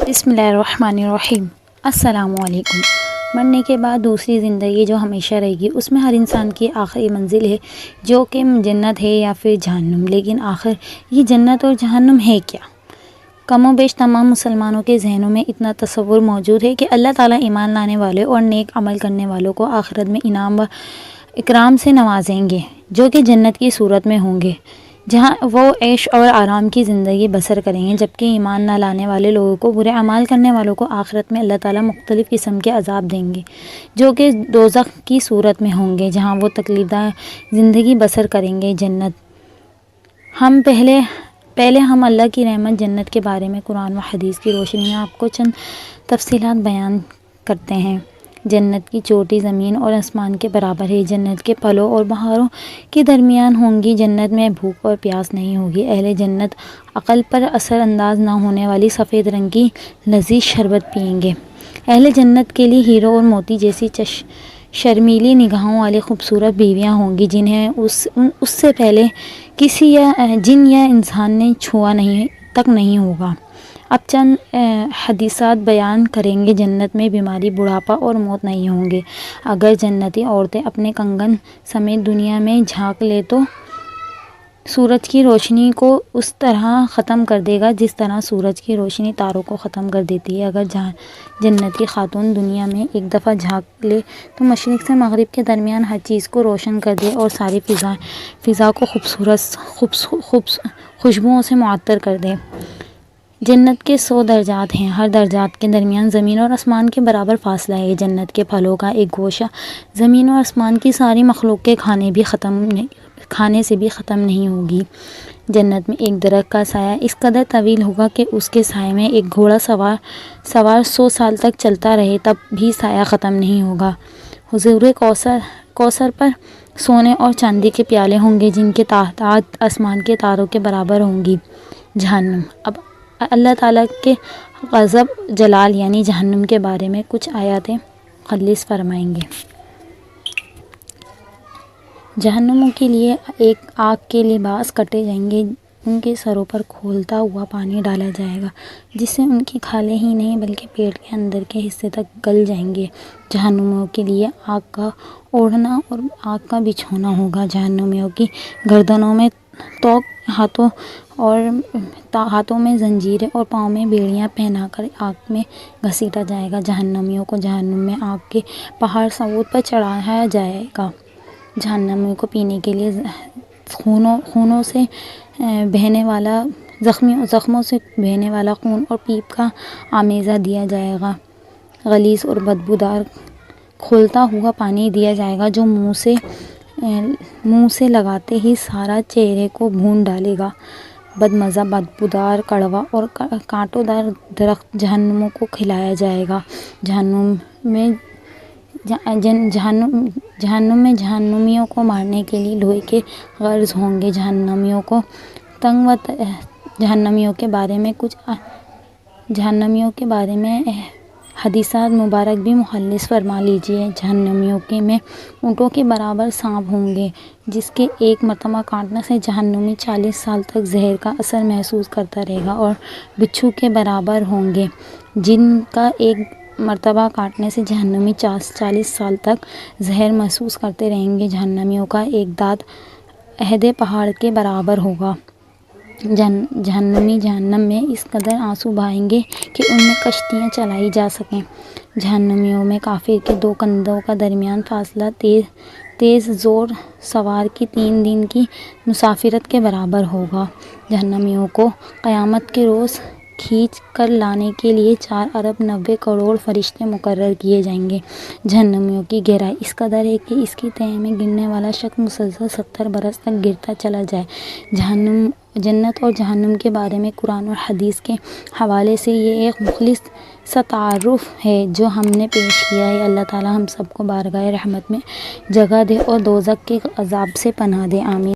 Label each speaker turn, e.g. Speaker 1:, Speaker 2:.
Speaker 1: بسم اللہ الرحمن الرحیم۔ السلام علیکم۔ مرنے کے بعد دوسری زندگی جو ہمیشہ رہے گی، اس میں ہر انسان کی آخری منزل ہے جو کہ جنت ہے یا پھر جہنم۔ لیکن آخر یہ جنت اور جہنم ہے کیا؟ کم و بیش تمام مسلمانوں کے ذہنوں میں اتنا تصور موجود ہے کہ اللہ تعالیٰ ایمان لانے والے اور نیک عمل کرنے والوں کو آخرت میں انعام و اکرام سے نوازیں گے، جو کہ جنت کی صورت میں ہوں گے، جہاں وہ عیش اور آرام کی زندگی بسر کریں گے، جبکہ ایمان نہ لانے والے لوگوں کو، برے اعمال کرنے والوں کو آخرت میں اللہ تعالیٰ مختلف قسم کے عذاب دیں گے، جو کہ دوزخ کی صورت میں ہوں گے، جہاں وہ تکلیف دہ زندگی بسر کریں گے۔ جنت پہلے ہم اللہ کی رحمت جنت کے بارے میں قرآن و حدیث کی روشنی میں آپ کو چند تفصیلات بیان کرتے ہیں۔ جنت کی چوٹی زمین اور آسمان کے برابر ہے۔ جنت کے پھلوں اور بہاروں کے درمیان ہوں گی۔ جنت میں بھوک اور پیاس نہیں ہوگی۔ اہل جنت عقل پر اثر انداز نہ ہونے والی سفید رنگ کی لذیذ شربت پئیں گے۔ اہل جنت کے لیے ہیروں اور موتی جیسی شرمیلی نگاہوں والی خوبصورت بیویاں ہوں گی، جنہیں اس سے پہلے کسی جن یا انسان نے چھوا تک نہیں ہوگا۔ اب چند حدیثات بیان کریں گے۔ جنت میں بیماری، بڑھاپا اور موت نہیں ہوں گے۔ اگر جنتی عورتیں اپنے کنگن سمیت دنیا میں جھانک لیں تو سورج کی روشنی کو اس طرح ختم کر دے گا جس طرح سورج کی روشنی تاروں کو ختم کر دیتی ہے۔ اگر جنتی خاتون دنیا میں ایک دفعہ جھانک لے تو مشرق سے مغرب کے درمیان ہر چیز کو روشن کر دے اور ساری فضا کو خوشبوؤں سے معطر کر دے۔ جنت کے 100 درجات ہیں۔ ہر درجات کے درمیان زمین اور آسمان کے برابر فاصلہ ہے۔ جنت کے پھلوں کا ایک گوشہ زمین اور آسمان کی ساری مخلوق کے کھانے سے بھی ختم نہیں ہوگی۔ جنت میں ایک درخت کا سایہ اس قدر طویل ہوگا کہ اس کے سائے میں ایک گھوڑا سوار 100 سال تک چلتا رہے تب بھی سایہ ختم نہیں ہوگا۔ حوض کوثر پر سونے اور چاندی کے پیالے ہوں گے جن کی تعداد آسمان کے تاروں کے برابر ہوں گی۔ جہنم۔ اب اللہ تعالیٰ کے غضب جلال یعنی جہنم کے بارے میں کچھ آیات خالص فرمائیں گے۔ جہنمیوں کے لیے ایک آگ کے لباس کٹے جائیں گے۔ ان کے سروں پر کھولتا ہوا پانی ڈالا جائے گا جس سے ان کی کھالیں ہی نہیں بلکہ پیٹ کے اندر کے حصے تک گل جائیں گے۔ جہنمیوں کے لیے آگ کا اوڑھنا اور آگ کا بچھونا ہوگا۔ جہنمیوں کی گردنوں میں توق، ہاتھوں میں زنجیریں اور پاؤں میں بیڑیاں پہنا کر آگ میں گھسیٹا جائے گا۔ جہنمیوں کو جہنم میں آگ کے پہاڑ صعود پر چڑھایا جائے گا۔ جہنمیوں کو پینے کے لیے زخموں سے بہنے والا خون اور پیپ کا آمیزہ دیا جائے گا۔ غلیظ اور بدبودار کھولتا ہوا پانی دیا جائے گا جو منہ سے لگاتے ہی سارا چہرے کو بھون ڈالے گا۔ بدمزہ، بدبودار، کڑوا اور کانٹوں دار درخت جہنمیوں کو کھلایا جائے گا۔ جہنم میں جہنمیوں کو مارنے کے لیے لوہے کے غرض ہوں گے۔ جہنمیوں کے بارے میں حدیثات مبارک بھی خالص فرما لیجیے۔ جہنمیوں میں اونٹوں کے برابر سانپ ہوں گے جس کے ایک مرتبہ کاٹنے سے جہنمی 40 سال تک زہر کا اثر محسوس کرتا رہے گا، اور بچھو کے برابر ہوں گے جن کا ایک مرتبہ کاٹنے سے جہنمی 40 سال تک زہر محسوس کرتے رہیں گے۔ جہنمیوں کا ایک دانت احد پہاڑ کے برابر ہوگا۔ جہنمی جہنم میں اس قدر آنسو بہائیں گے کہ ان میں کشتیاں چلائی جا سکیں۔ جہنمیوں میں کافر کے 2 کندھوں کا درمیان فاصلہ تیز زور سوار کی 3 دن کی مسافرت کے برابر ہوگا۔ جہنمیوں کو قیامت کے روز کھینچ کر لانے کے لیے 4 ارب 90 کروڑ فرشتے مقرر کیے جائیں گے۔ جہنمیوں کی گہرائی اس قدر ہے کہ اس کی تہہ میں گرنے والا شخص مسلسل 70 برس تک گرتا چلا جائے۔ جنت اور جہنم کے بارے میں قرآن اور حدیث کے حوالے سے یہ ایک مختصر سا تعارف ہے جو ہم نے پیش کیا ہے۔ اللہ تعالیٰ ہم سب کو بارگاہ رحمت میں جگہ دے اور دوزخ کے عذاب سے پناہ دے۔ آمین۔